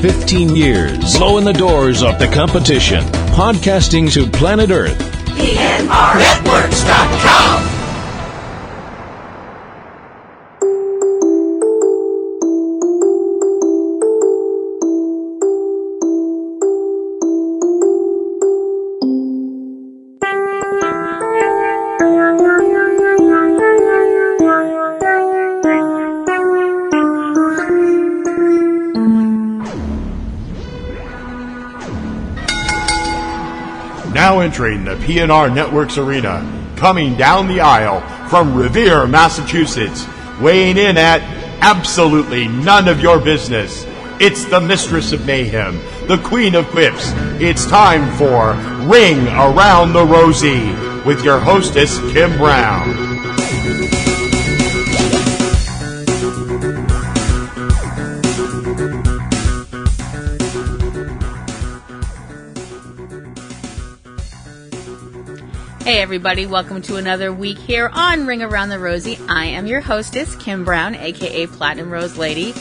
15 years, blowing the doors off the competition. Podcasting to planet Earth. PNRNetworks.com. Now entering the PNR Networks arena, coming down the aisle from Revere, Massachusetts, weighing in at absolutely none of your business. It's the Mistress of Mayhem, the Queen of Quips. It's time for Ring Around The Rosie with your hostess, Kim Brown. Hey everybody, welcome to another week here on Ring Around the Rosie. I am your hostess, Kim Brown, aka Platinum Rose Lady,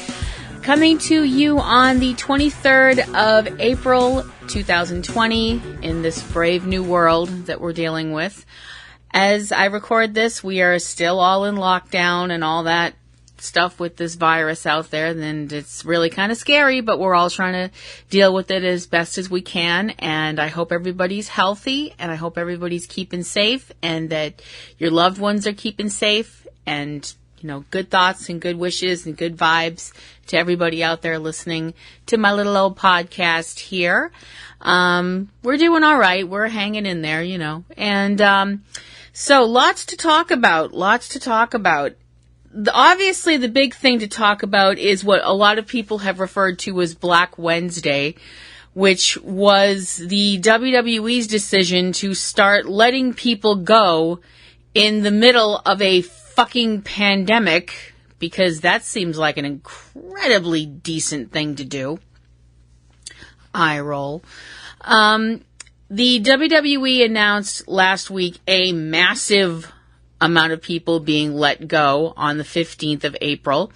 coming to you on the 23rd of April 2020 in this brave new world that we're dealing with. As I record this, we are still all in lockdown and all that stuff with this virus out there, and it's really kind of scary, but we're all trying to deal with it as best as we can, and I hope everybody's healthy, and I hope everybody's keeping safe, and that your loved ones are keeping safe, and, you know, good thoughts and good wishes and good vibes to everybody out there listening to my little old podcast here. We're doing all right. We're hanging in there, you know, and so lots to talk about. Obviously, the big thing to talk about is what a lot of people have referred to as Black Wednesday, which was the WWE's decision to start letting people go in the middle of a fucking pandemic, because that seems like an incredibly decent thing to do. Eye roll. The WWE announced last week a massive amount of people being let go on the 15th of April.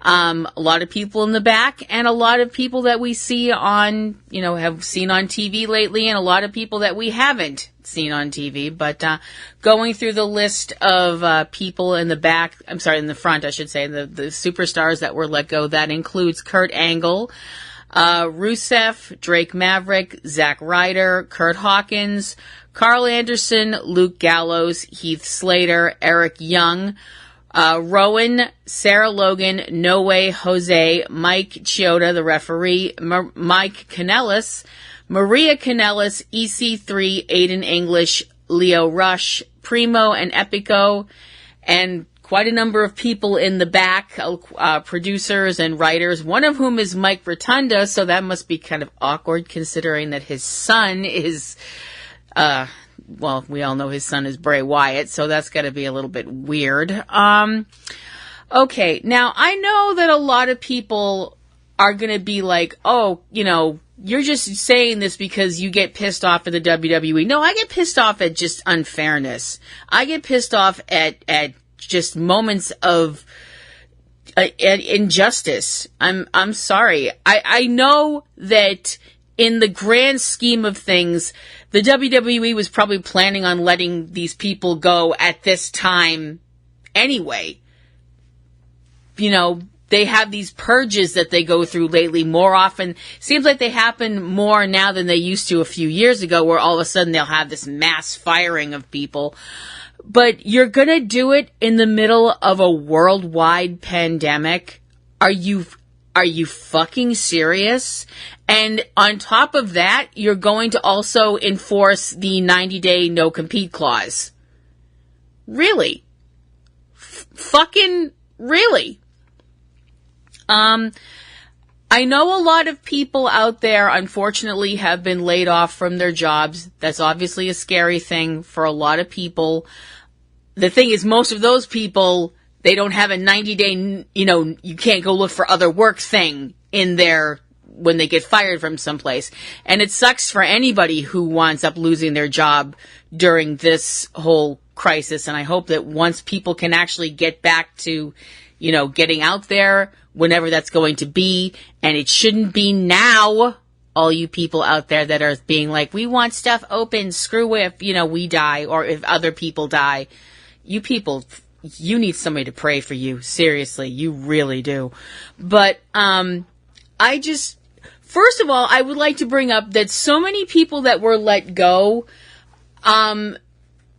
A lot of people in the back, and a lot of people that we see on, you know, have seen on TV lately, and a lot of people that we haven't seen on TV. But going through the list of people in the back, in the front, I should say, the superstars that were let go, that includes Kurt Angle, Rusev, Drake Maverick, Zack Ryder, Kurt Hawkins, Carl Anderson, Luke Gallows, Heath Slater, Eric Young, Rowan, Sarah Logan, No Way Jose, Mike Chioda, the referee, Mike Kanellis, Maria Kanellis, EC3, Aiden English, Leo Rush, Primo and Epico, and quite a number of people in the back, producers and writers, one of whom is Mike Rotunda, so that must be kind of awkward considering that his son is... well, we all know his son is Bray Wyatt, so that's got to be a little bit weird. Okay, now I know that a lot of people are going to be like, oh, you know, you're just saying this because you get pissed off at the WWE. No, I get pissed off at just unfairness. I get pissed off at just moments of injustice. I'm sorry. I know that in the grand scheme of things, the WWE was probably planning on letting these people go at this time anyway. You know, they have these purges that they go through lately more often. Seems like they happen more now than they used to a few years ago, where all of a sudden they'll have this mass firing of people. But you're gonna do it in the middle of a worldwide pandemic? Are you fucking serious? And on top of that, you're going to also enforce the 90-day no-compete clause. Really? Fucking really? I know a lot of people out there, unfortunately, have been laid off from their jobs. That's obviously a scary thing for a lot of people. The thing is, most of those people, they don't have a 90-day, you know, you can't go look for other work thing in their, when they get fired from someplace. And it sucks for anybody who winds up losing their job during this whole crisis. And I hope that once people can actually get back to, you know, getting out there, whenever that's going to be, and it shouldn't be now. All you people out there that are being like, we want stuff open, screw if, we die, or if other people die. You people, you need somebody to pray for you. Seriously, you really do. But, first of all, I would like to bring up that so many people that were let go,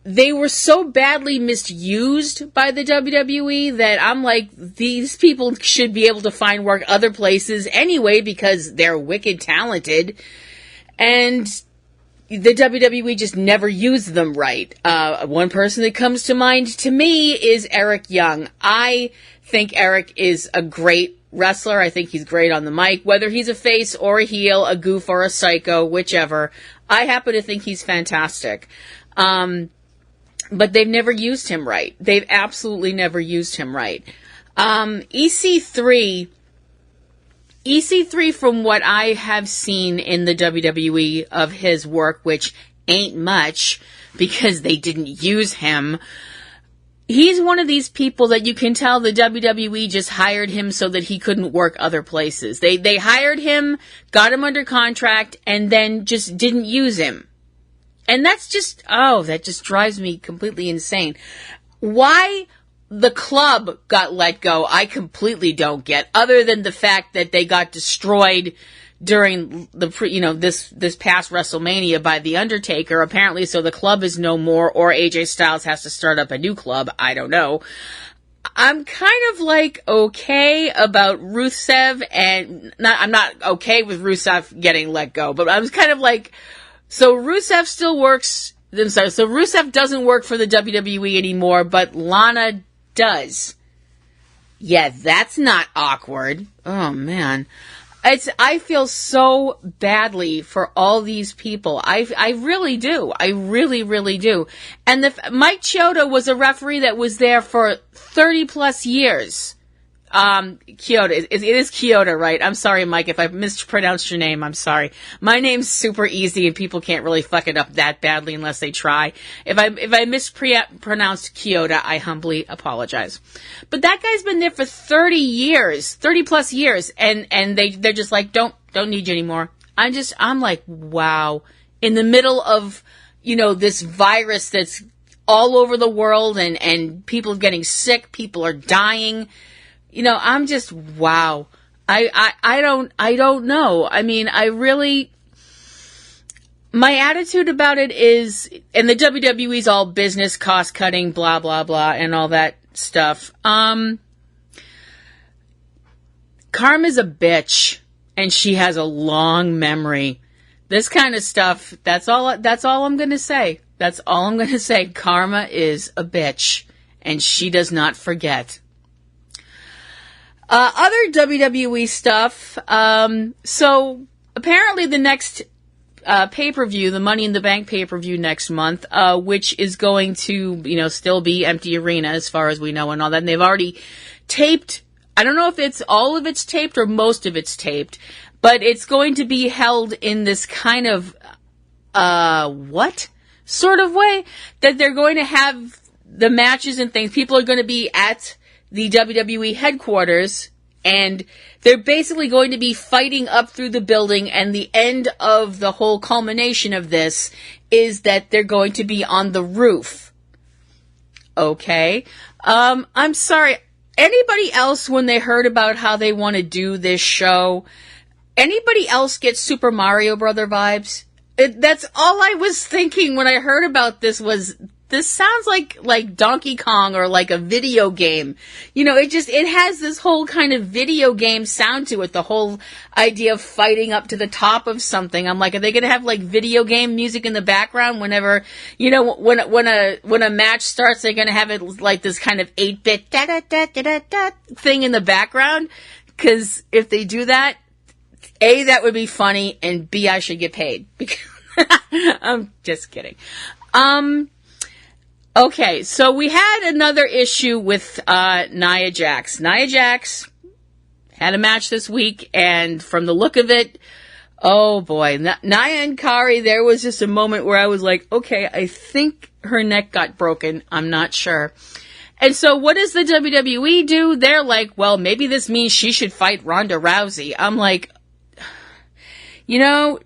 they were so badly misused by the WWE that I'm like, these people should be able to find work other places anyway because they're wicked talented. And the WWE just never used them right. One person that comes to mind to me is Eric Young. I think Eric is a great wrestler. I think he's great on the mic, whether he's a face or a heel, a goof or a psycho, whichever. I happen to think he's fantastic. But they've never used him right. They've absolutely never used him right. EC3, from what I have seen in the WWE of his work, which ain't much because they didn't use him, he's one of these people that you can tell the WWE just hired him so that he couldn't work other places. They hired him, got him under contract, and then just didn't use him. And that's just, that just drives me completely insane. Why the club got let go, I completely don't get, other than the fact that they got destroyed during this past WrestleMania by The Undertaker, apparently, so the club is no more, or AJ Styles has to start up a new club, I don't know. I'm kind of like okay about Rusev, and I'm not okay with Rusev getting let go, but I was kind of like, so Rusev still works, so Rusev doesn't work for the WWE anymore, but Lana does. Yeah, that's not awkward. Oh, man. I feel so badly for all these people. I really do. I really, really do. And Mike Chioda was a referee that was there for 30 plus years. Chioda. It is Chioda, right? I'm sorry, Mike, if I mispronounced your name. I'm sorry. My name's super easy and people can't really fuck it up that badly unless they try. If I mispronounced Chioda, I humbly apologize. But that guy's been there for 30 years, 30 plus years, and they're just like, don't need you anymore. I'm like, wow. In the middle of, this virus that's all over the world and people are getting sick, people are dying. I'm just, wow. I don't know. I mean, my attitude about it is, and the WWE's all business, cost cutting, blah, blah, blah, and all that stuff. Karma's a bitch, and she has a long memory. This kind of stuff, that's all I'm gonna say. That's all I'm gonna say. Karma is a bitch, and she does not forget. Other WWE stuff. So apparently the next pay-per-view, the Money in the Bank pay-per-view next month, which is going to, still be empty arena as far as we know and all that. And they've already taped. I don't know if it's all of it's taped or most of it's taped, but it's going to be held in this kind of what sort of way that they're going to have the matches and things. People are going to be at the WWE headquarters, and they're basically going to be fighting up through the building, and the end of the whole culmination of this is that they're going to be on the roof. Okay. I'm sorry. Anybody else, when they heard about how they want to do this show, anybody else get Super Mario Brother vibes? That's all I was thinking when I heard about this was, this sounds like Donkey Kong or like a video game. It has this whole kind of video game sound to it. The whole idea of fighting up to the top of something. I'm like, are they going to have like video game music in the background whenever, when a match starts, they're going to have it like this kind of 8-bit da da da da da da thing in the background? Because if they do that, A, that would be funny, and B, I should get paid. I'm just kidding. Okay, so we had another issue with Nia Jax. Nia Jax had a match this week, and from the look of it, oh boy, Nia and Kari, there was just a moment where I was like, okay, I think her neck got broken. I'm not sure. And so what does the WWE do? They're like, well, maybe this means she should fight Ronda Rousey. I'm like, you know,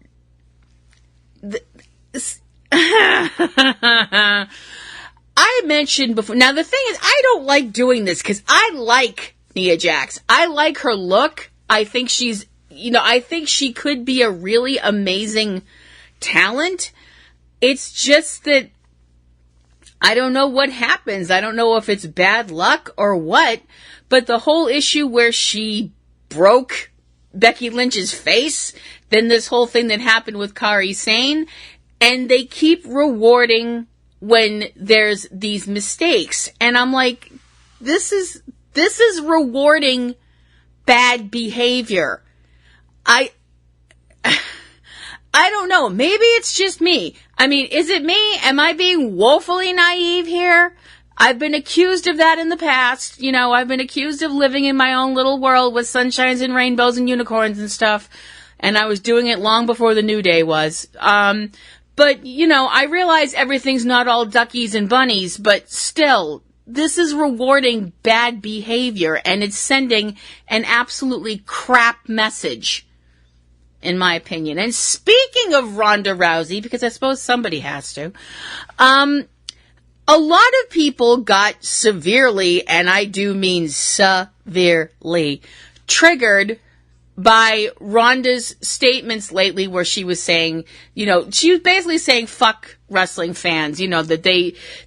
I mentioned before. Now, the thing is, I don't like doing this because I like Nia Jax. I like her look. I think she's, I think she could be a really amazing talent. It's just that I don't know what happens. I don't know if it's bad luck or what, but the whole issue where she broke Becky Lynch's face, then this whole thing that happened with Kairi Sane, and they keep rewarding when there's these mistakes. And I'm like, this is rewarding bad behavior. I don't know. Maybe it's just me. I mean, is it me? Am I being woefully naive here? I've been accused of that in the past. I've been accused of living in my own little world with sunshines and rainbows and unicorns and stuff. And I was doing it long before the New Day was. But, I realize everything's not all duckies and bunnies, but still, this is rewarding bad behavior, and it's sending an absolutely crap message, in my opinion. And speaking of Ronda Rousey, because I suppose somebody has to, a lot of people got severely, and I do mean severely, triggered by Ronda's statements lately where she was saying, she was basically saying fuck wrestling fans, that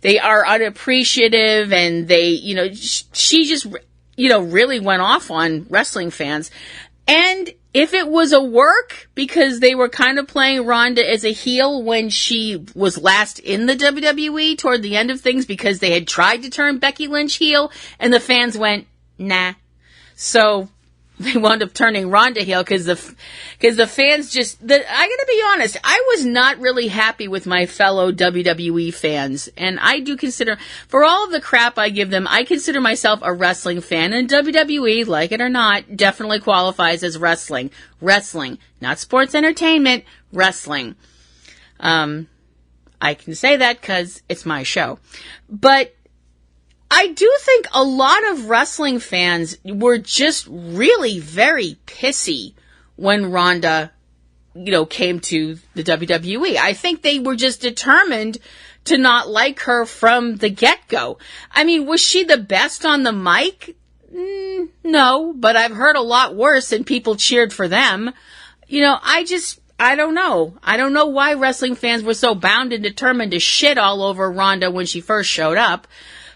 they are unappreciative, and they, she just, really went off on wrestling fans. And if it was a work, because they were kind of playing Ronda as a heel when she was last in the WWE toward the end of things, because they had tried to turn Becky Lynch heel and the fans went, nah. So they wound up turning Ronda heel because the fans just, I gotta be honest, I was not really happy with my fellow WWE fans. And I do consider, for all of the crap I give them, I consider myself a wrestling fan. And WWE, like it or not, definitely qualifies as wrestling. Wrestling, not sports entertainment, wrestling. I can say that because it's my show. But I do think a lot of wrestling fans were just really very pissy when Ronda, came to the WWE. I think they were just determined to not like her from the get-go. I mean, was she the best on the mic? No, but I've heard a lot worse and people cheered for them. I don't know. I don't know why wrestling fans were so bound and determined to shit all over Ronda when she first showed up.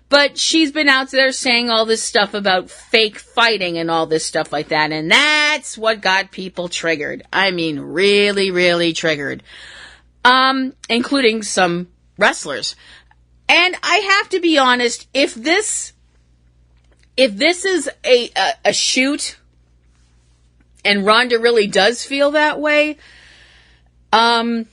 But she's been out there saying all this stuff about fake fighting and all this stuff like that. And that's what got people triggered. I mean, really, really triggered. Including some wrestlers. And I have to be honest, if this is a shoot and Ronda really does feel that way, don't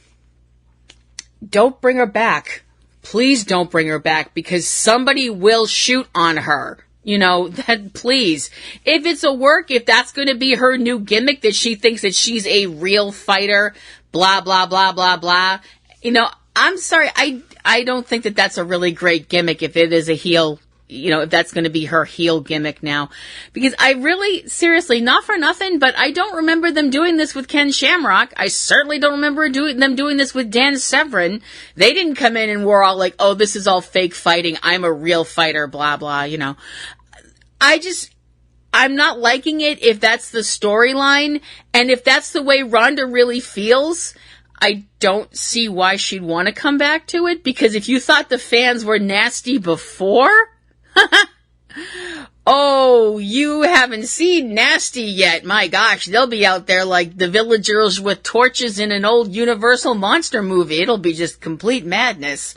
bring her back. Please don't bring her back, because somebody will shoot on her. That please. If it's a work, if that's going to be her new gimmick, that she thinks that she's a real fighter, blah, blah, blah, blah, blah. I'm sorry. I don't think that that's a really great gimmick if it is a heel, if that's going to be her heel gimmick now. Because I really, seriously, not for nothing, but I don't remember them doing this with Ken Shamrock. I certainly don't remember them doing this with Dan Severn. They didn't come in and were all like, oh, this is all fake fighting. I'm a real fighter, blah, blah, I'm not liking it if that's the storyline. And if that's the way Ronda really feels, I don't see why she'd want to come back to it. Because if you thought the fans were nasty before, oh, you haven't seen nasty yet. My gosh, they'll be out there like the villagers with torches in an old Universal monster movie. It'll be just complete madness.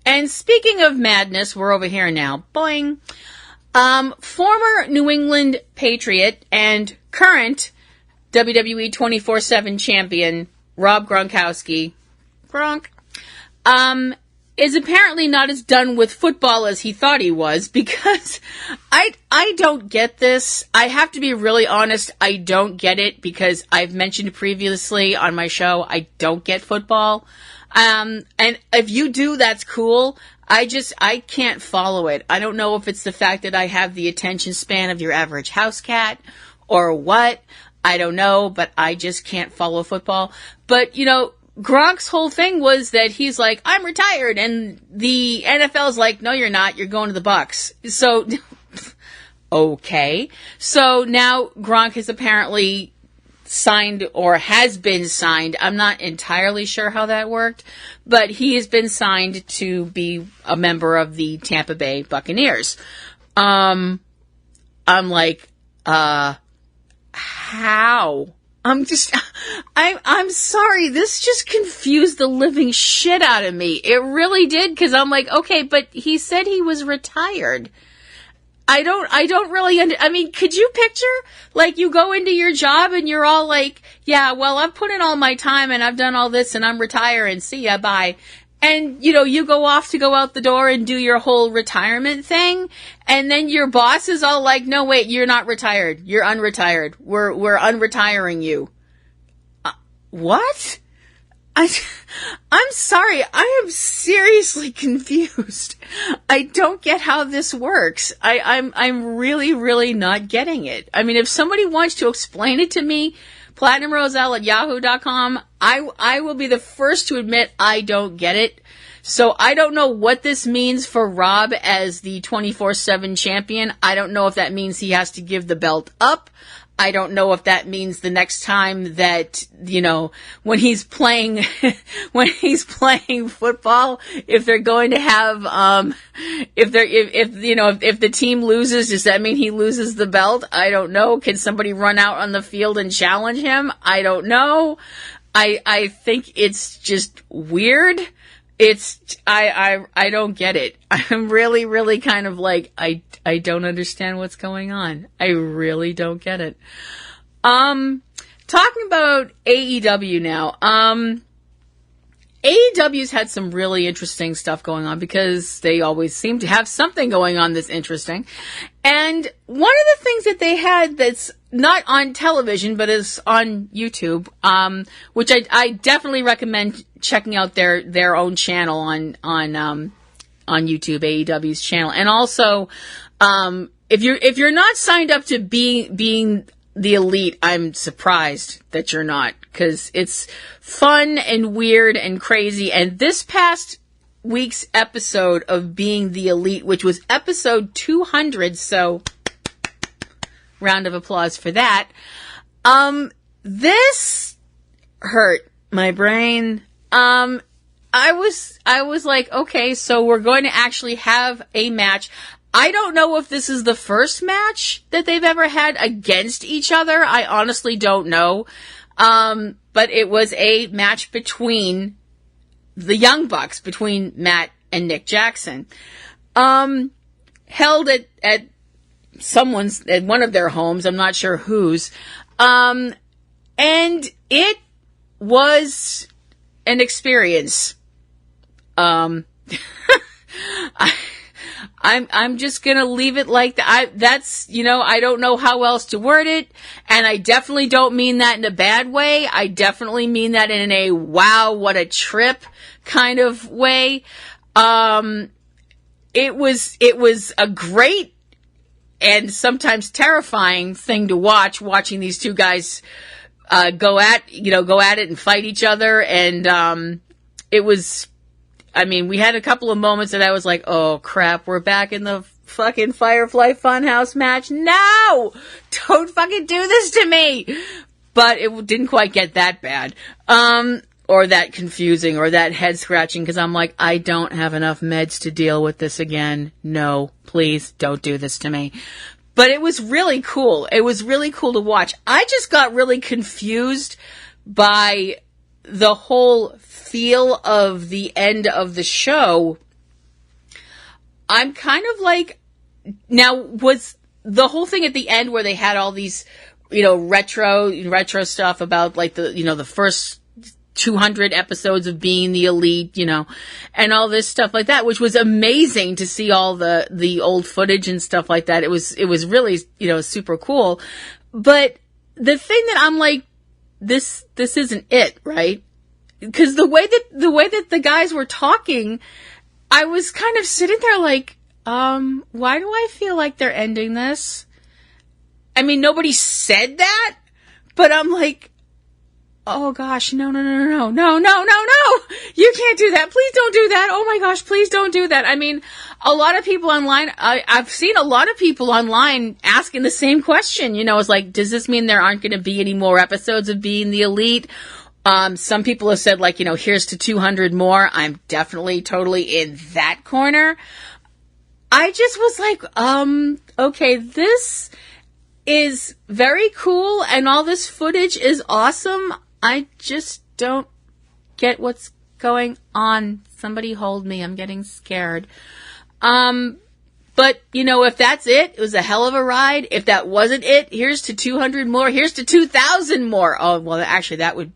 And speaking of madness, we're over here now. Boing. Former New England Patriot and current WWE 24/7 champion Rob Gronkowski, Gronk, is apparently not as done with football as he thought he was, because I don't get this. I have to be really honest, I don't get it, because I've mentioned previously on my show, I don't get football. And if you do, that's cool. I can't follow it. I don't know if it's the fact that I have the attention span of your average house cat or what. I don't know, but I just can't follow football. But, you know, Gronk's whole thing was that he's like, I'm retired, and the NFL's like, no, you're not, you're going to the Bucks. So, okay. So now Gronk has apparently signed, or has been signed. I'm not entirely sure how that worked, but he has been signed to be a member of the Tampa Bay Buccaneers. I'm like, how? I'm sorry, this just confused the living shit out of me. It really did, because I'm like, okay, but he said he was retired. I don't really I mean, could you picture, like, you go into your job and you're all like, yeah, well, I've put in all my time and I've done all this and I'm retiring, see ya, bye. And, you know, you go off to go out the door and do your whole retirement thing, and then your boss is all like, no, wait, you're not retired. You're unretired. We're unretiring you. What? I'm sorry. I am seriously confused. I don't get how this works. I'm really, really not getting it. I mean, if somebody wants to explain it to me, platinumroselle@yahoo.com, I will be the first to admit I don't get it. So I don't know what this means for Rob as the 24/7 champion. I don't know if that means he has to give the belt up. I don't know if that means the next time that, you know, when he's playing football, if they're going to have, if the team loses, does that mean he loses the belt? I don't know. Can somebody run out on the field and challenge him? I don't know. I think it's just weird. I don't get it. I'm really, really kind of like, I don't understand what's going on. I really don't get it. Talking about AEW now. AEW's had some really interesting stuff going on, because they always seem to have something going on that's interesting. And one of the things that they had that's not on television, but is on YouTube, which I definitely recommend checking out their own channel on YouTube, AEW's channel. And also, if you're not signed up to being the elite, I'm surprised that you're not, because it's fun and weird and crazy. And this past week's episode of Being the Elite, which was episode 200, so round of applause for that. This hurt my brain. I was like, okay, so we're going to actually have a match. I don't know if this is the first match that they've ever had against each other. I honestly don't know. But it was a match between the Young Bucks, between Matt and Nick Jackson. Held at one of their homes, I'm not sure whose. And it was an experience. I'm just gonna leave it like that. That's, you know, I don't know how else to word it, and I definitely don't mean that in a bad way. I definitely mean that in a wow, what a trip kind of way. It was a great and sometimes terrifying thing to watching these two guys go at it and fight each other, and it was. I mean, we had a couple of moments that I was like, oh crap, we're back in the fucking Firefly Funhouse match. No! Don't fucking do this to me! But it didn't quite get that bad. Or that confusing, or that head scratching, because I'm like, I don't have enough meds to deal with this again. No, please don't do this to me. But it was really cool. It was really cool to watch. I just got really confused by the whole feel of the end of the show. I'm kind of like, now, was the whole thing at the end where they had all these, retro stuff about like the first 200 episodes of being the elite, and all this stuff like that, which was amazing to see all the old footage and stuff like that. It was really, super cool. But the thing that I'm like, this isn't it, right? Because the way that the guys were talking, I was kind of sitting there like, why do I feel like they're ending this? I mean, nobody said that, but I'm like, oh gosh, no. You can't do that. Please don't do that. Oh my gosh, please don't do that. I mean, a lot of people online, I've seen a lot of people online asking the same question. It's like, does this mean there aren't going to be any more episodes of Being the Elite? Some people have said like, here's to 200 more. I'm definitely totally in that corner. I just was like, okay, this is very cool and all this footage is awesome. I just don't get what's going on. Somebody hold me. I'm getting scared. But, if that's it was a hell of a ride. If that wasn't it, here's to 200 more. Here's to 2,000 more. Oh, well, actually, that would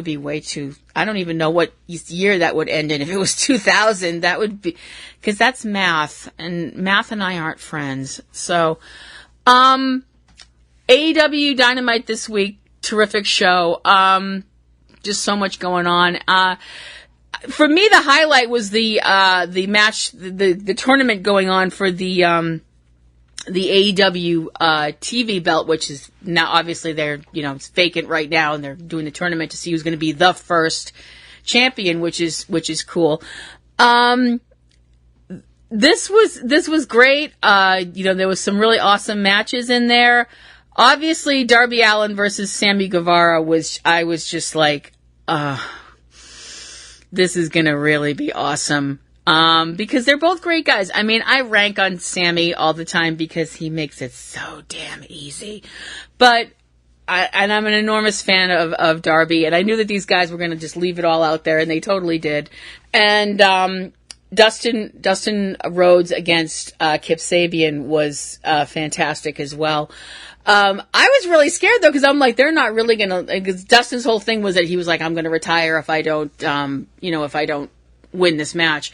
be way too, I don't even know what year that would end in. If it was 2000, that would be, because that's math, and math and I aren't friends. So, AEW Dynamite this week, terrific show. Just so much going on. For me, the highlight was the match, the tournament going on for the AEW TV belt, which is now obviously they're, it's vacant right now, and they're doing the tournament to see who's going to be the first champion, which is cool. This was great. There was some really awesome matches in there. Obviously, Darby Allin versus Sammy Guevara I was just like, this is going to really be awesome. Because they're both great guys. I mean, I rank on Sammy all the time because he makes it so damn easy. But, I'm an enormous fan of Darby, and I knew that these guys were going to just leave it all out there, and they totally did. And, Dustin Rhodes against, Kip Sabian was, fantastic as well. I was really scared though, because I'm like, they're not really gonna, because Dustin's whole thing was that he was like, I'm gonna retire if I don't, if I don't win this match.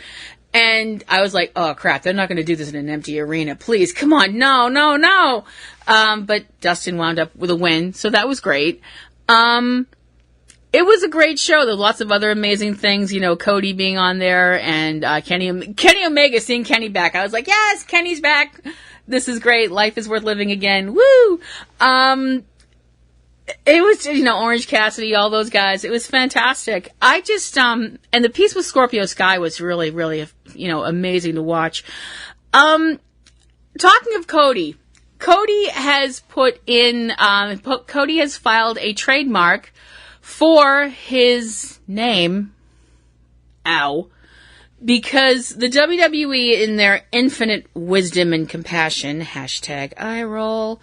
And I was like, oh crap, they're not gonna do this in an empty arena. Please, come on, no. But Dustin wound up with a win, so that was great. It was a great show. There were lots of other amazing things, Cody being on there, and Kenny Omega, seeing Kenny back. I was like, yes, Kenny's back. This is great. Life is worth living again. Woo! It was, Orange Cassidy, all those guys. It was fantastic. I just, and the piece with Scorpio Sky was really, really, amazing to watch. Talking of Cody has Cody has filed a trademark for his name. Ow. Because the WWE, in their infinite wisdom and compassion, #IRoll,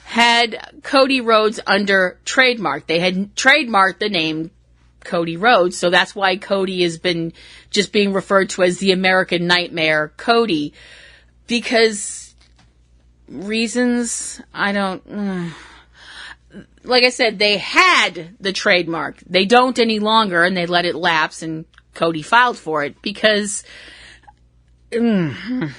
had Cody Rhodes under trademark. They had trademarked the name Cody Rhodes, so that's why Cody has been just being referred to as the American Nightmare Cody. Because reasons, I don't... Like I said, they had the trademark. They don't any longer, and they let it lapse, and Cody filed for it because, I'm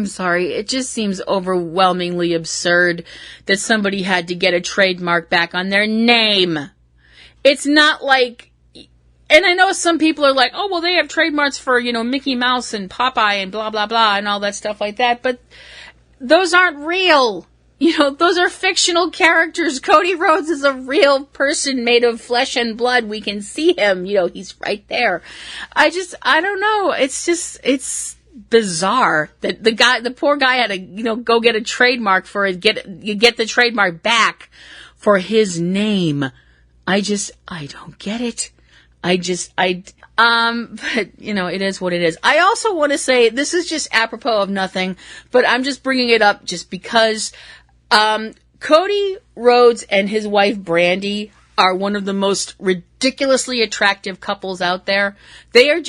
sorry, it just seems overwhelmingly absurd that somebody had to get a trademark back on their name. It's not like, and I know some people are like, oh, well, they have trademarks for, Mickey Mouse and Popeye and blah, blah, blah, and all that stuff like that, but those aren't real. Those are fictional characters. Cody Rhodes is a real person made of flesh and blood. We can see him. He's right there. I don't know. It's bizarre that the poor guy had to, go get a trademark for it, get the trademark back for his name. I don't get it. But, it is what it is. I also want to say, this is just apropos of nothing, but I'm just bringing it up just because, Cody Rhodes and his wife Brandi are one of the most ridiculously attractive couples out there. They're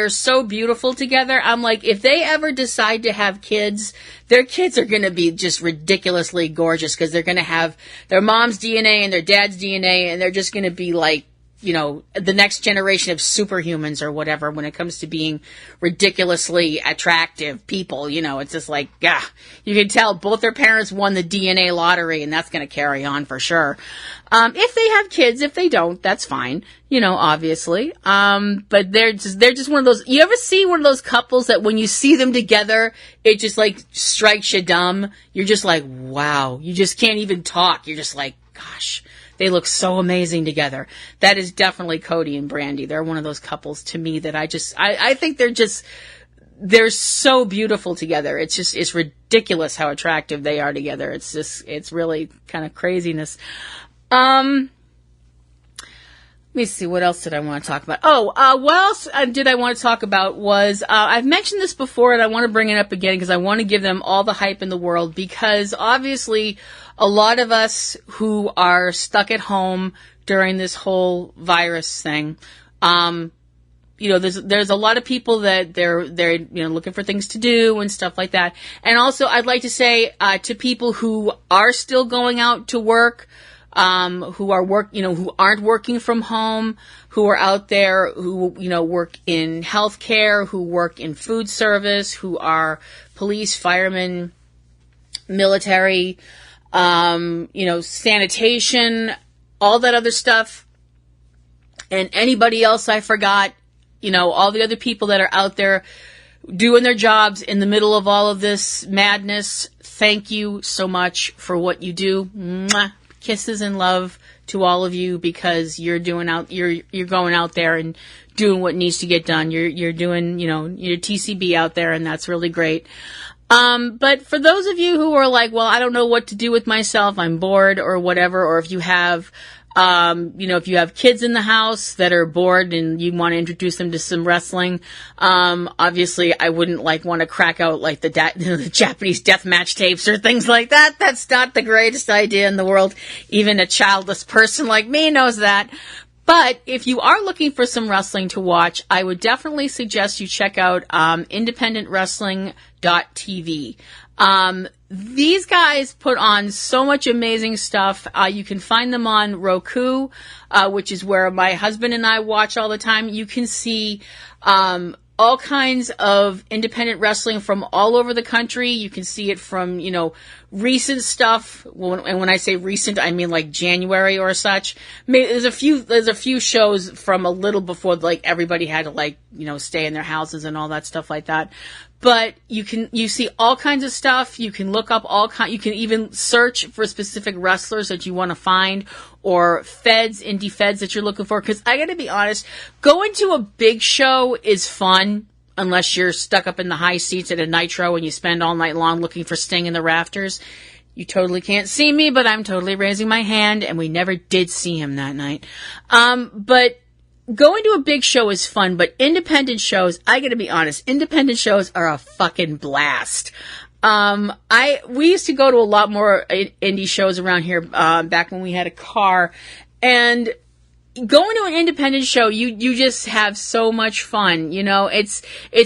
so beautiful together. I'm like, if they ever decide to have kids, their kids are going to be just ridiculously gorgeous because they're going to have their mom's DNA and their dad's DNA, and they're just going to be like, you know, the next generation of superhumans or whatever when it comes to being ridiculously attractive people. You know, it's just like, yeah, you can tell both their parents won the DNA lottery, and that's going to carry on for sure. If they have kids, if they don't, that's fine, you know, obviously. But they're just one of those, you ever see one of those couples that when you see them together, it just like strikes you dumb? You're just like, wow, you just can't even talk. You're just like, gosh. They look so amazing together. That is definitely Cody and Brandi. They're one of those couples to me that I think they're so beautiful together. It's ridiculous how attractive they are together. It's really kind of craziness. Let me see, what else did I want to talk about? What else did I want to talk about was, I've mentioned this before and I want to bring it up again because I want to give them all the hype in the world, because obviously a lot of us who are stuck at home during this whole virus thing, you know, there's a lot of people that they're, you know, looking for things to do and stuff like that. And also I'd like to say, to people who are still going out to work, who aren't working from home, who are out there, who, you know, work in healthcare, who work in food service, who are police, firemen, military, you know, sanitation, all that other stuff, and anybody else I forgot, you know, all the other people that are out there doing their jobs in the middle of all of this madness. Thank you so much for what you do. Mwah. Kisses and love to all of you, because you're going out there and doing what needs to get done. You're doing, you know, your TCB out there, and that's really great. But for those of you who are like, well, I don't know what to do with myself, I'm bored or whatever, or if you have, you know, if you have kids in the house that are bored and you want to introduce them to some wrestling, obviously I wouldn't want to crack out the Japanese deathmatch tapes or things like that. That's not the greatest idea in the world. Even a childless person like me knows that. But if you are looking for some wrestling to watch, I would definitely suggest you check out independentwrestling.tv. These guys put on so much amazing stuff. You can find them on Roku, which is where my husband and I watch all the time. You can see all kinds of independent wrestling from all over the country. You can see it from, you know, recent stuff. And when I say recent, I mean like January or such. There's a few shows from a little before, like, everybody had to, you know, stay in their houses and all that stuff like that. But you see all kinds of stuff. You can look up you can even search for specific wrestlers that you want to find, or indie feds that you're looking for. Cause I gotta be honest, going to a big show is fun, unless you're stuck up in the high seats at a Nitro and you spend all night long looking for Sting in the rafters. You totally can't see me, but I'm totally raising my hand, and we never did see him that night. But going to a big show is fun, but independent shows, I gotta be honest, independent shows are a fucking blast. We used to go to a lot more indie shows around here, back when we had a car, and going to an independent show, you just have so much fun. You know, it's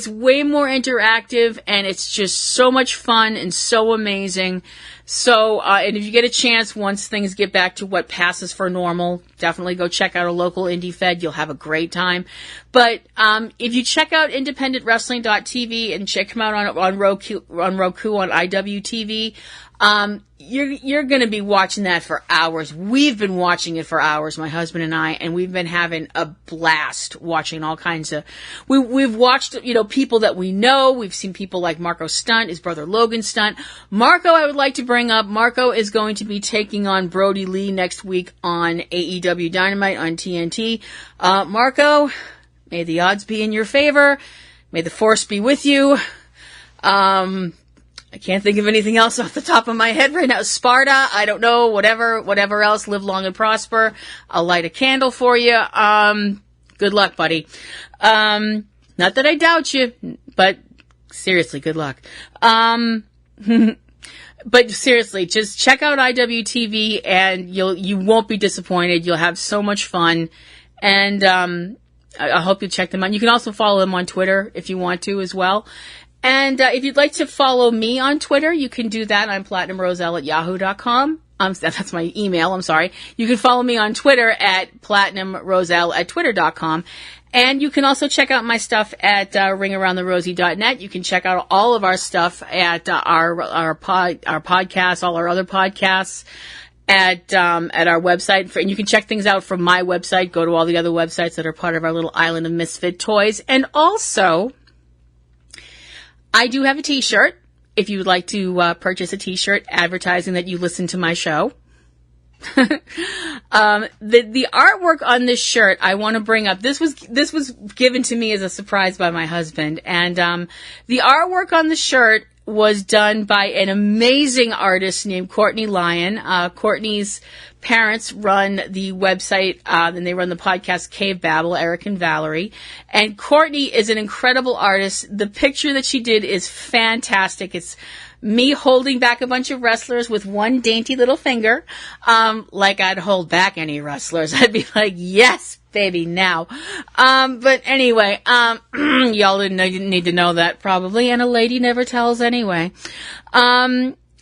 way more interactive, and it's just so much fun and so amazing. So, and if you get a chance, once things get back to what passes for normal, definitely go check out a local indie fed. You'll have a great time. But, if you check out independentwrestling.tv and check them out on Roku, on IWTV, you're going to be watching that for hours. We've been watching it for hours, my husband and I, and we've been having a blast watching all kinds of, we've watched, you know, people that we know. We've seen people like Marko Stunt, his brother Logan Stunt. Marko, I would like to bring up, Marko is going to be taking on Brody Lee next week on AEW Dynamite on TNT. Marko, may the odds be in your favor. May the force be with you. I can't think of anything else off the top of my head right now. Sparta, I don't know, whatever else, live long and prosper. I'll light a candle for you. Good luck, buddy. Not that I doubt you, but seriously, good luck. But seriously, just check out IWTV and you won't be disappointed. You'll have so much fun. And I hope you check them out. You can also follow them on Twitter if you want to as well. And if you'd like to follow me on Twitter, you can do that. I'm platinumroselle@yahoo.com. That's my email. I'm sorry. You can follow me on Twitter at platinumroselle@twitter.com. And you can also check out my stuff at ringaroundtherosie.net. You can check out all of our stuff at our podcasts, all our other podcasts at our website. And you can check things out from my website. Go to all the other websites that are part of our little island of misfit toys. And also, I do have a t-shirt. If you would like to purchase a t-shirt advertising that you listen to my show. The artwork on this shirt I want to bring up. This was given to me as a surprise by my husband. And the artwork on the shirt was done by an amazing artist named Courtney Lyon. Courtney's parents run the website, and they run the podcast Cave Babble, Eric and Valerie. And Courtney is an incredible artist. The picture that she did is fantastic. It's me holding back a bunch of wrestlers with one dainty little finger. Like I'd hold back any wrestlers. I'd be like, yes, baby, now. But anyway, y'all didn't need to know that probably, and a lady never tells anyway.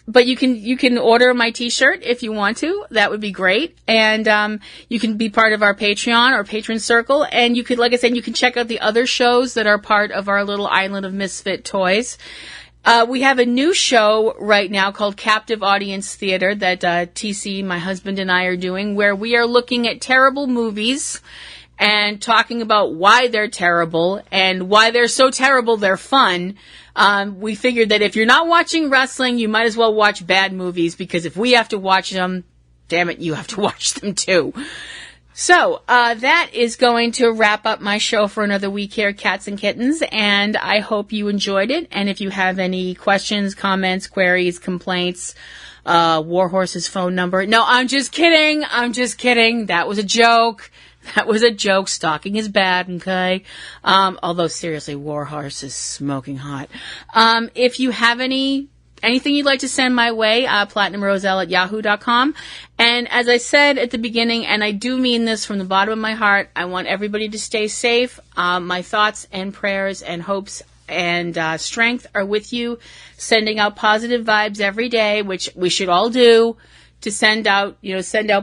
But you can order my t-shirt if you want to. That would be great. And, you can be part of our Patreon or Patron Circle. And you could, like I said, you can check out the other shows that are part of our little island of misfit toys. We have a new show right now called Captive Audience Theater that TC, my husband, and I are doing, where we are looking at terrible movies and talking about why they're terrible and why they're so terrible they're fun. We figured that if you're not watching wrestling, you might as well watch bad movies, because if we have to watch them, damn it, you have to watch them too. So, that is going to wrap up my show for another week here, Cats and Kittens, and I hope you enjoyed it. And if you have any questions, comments, queries, complaints, Warhorse's phone number. No, I'm just kidding. That was a joke. Stalking is bad, okay? Although seriously, Warhorse is smoking hot. If you have anything you'd like to send my way, platinumroselle@yahoo.com. And as I said at the beginning, and I do mean this from the bottom of my heart, I want everybody to stay safe. My thoughts and prayers and hopes and strength are with you, sending out positive vibes every day, which we should all do, to send out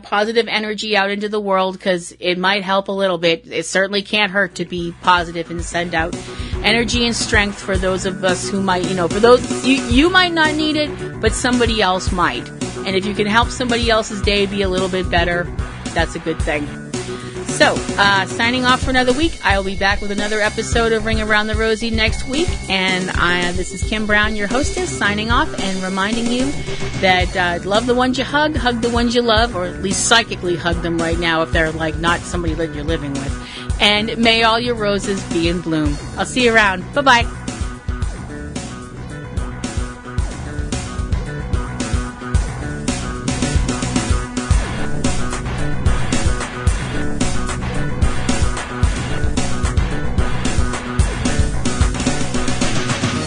positive energy out into the world, because it might help a little bit. It certainly can't hurt to be positive and send out energy and strength for those of us who might, for those, you might not need it, but somebody else might. And if you can help somebody else's day be a little bit better, that's a good thing. So, signing off for another week. I'll be back with another episode of Ring Around the Rosie next week. And this is Kim Brown, your hostess, signing off and reminding you that love the ones you hug the ones you love, or at least psychically hug them right now if they're like not somebody that you're living with. And may all your roses be in bloom. I'll see you around. Bye-bye.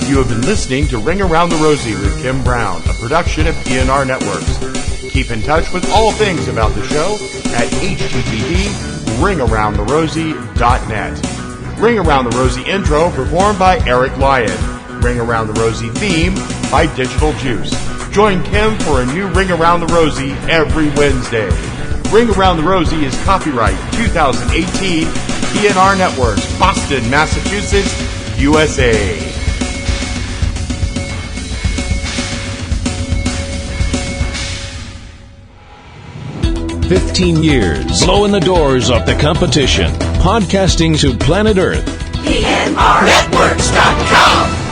'You have been listening to Ring Around the Rosie with Kim Brown, a production of PNR Networks. Keep in touch with all things about the show at http://ringaroundtherosie.net. Ring Around the Rosie intro performed by Eric Lyon. Ring Around the Rosie theme by Digital Juice. Join Kim for a new Ring Around the Rosie every Wednesday. Ring Around the Rosie is copyright 2018 PNR Networks, Boston, Massachusetts, USA. 15 years, blowing the doors off the competition, podcasting to planet Earth. PNRNetworks.com